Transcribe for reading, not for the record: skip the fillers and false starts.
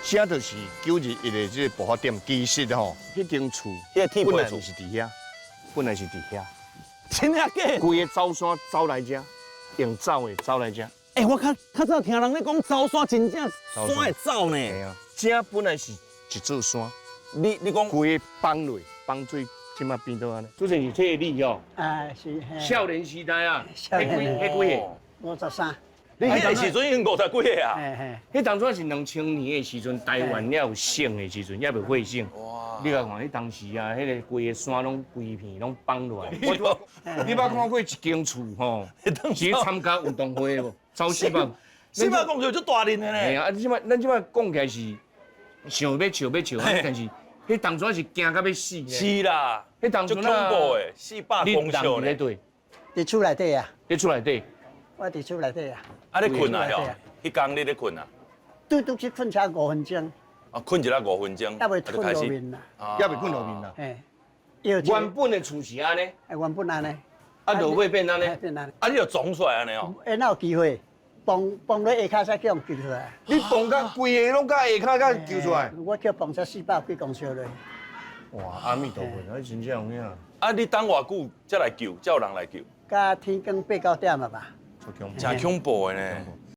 这就是9日一个这个爆发点，其实吼，迄间厝迄个铁本来皮厝就是伫遐，本来是伫遐，真啊假？规个走山走来遮，用走的走来遮。我较早听人咧讲走山真正山会走呢。系啊，这本来是一座山，你讲规个放落放水，即马变到安尼。主持人是替你哦，啊是，少年时代啊，少年迄几个， 53，你迄个时阵已经50几岁啊？嘿，迄当初是2000年的时阵，台湾还有省的时阵，还未会省。哇！你甲看，迄当时啊，迄个规个山拢规片拢放落来。你你捌看过一间厝吼？是参加运动会无？走400。400公尺就大年的呢。系啊，咱即摆讲起来是想要笑，但是迄当初是惊到要死呢。是啦，迄当初足恐怖的，400公尺呢。你对，伫厝内底啊，你厝内底，我伫厝内底啊，啊，你困啊？哟，迄工你咧困啊？拄去困车5分钟，啊，困一下5分钟，还未困路面啦，也未困路面啦。嘿，原本的厝是安尼，原本安尼，啊，落尾变安尼。变安尼，啊，你就撞出来安尼哦。哪有机会？蹦咧下骹才叫人救出来。你蹦到规个拢甲下骹甲救出来。我叫蹦才400几公尺落。哇，阿弥陀佛，那真正有影。啊，你等偌久才来救，才有人来救？甲天光8、9点啊吧。足恐怖。真恐怖的呢。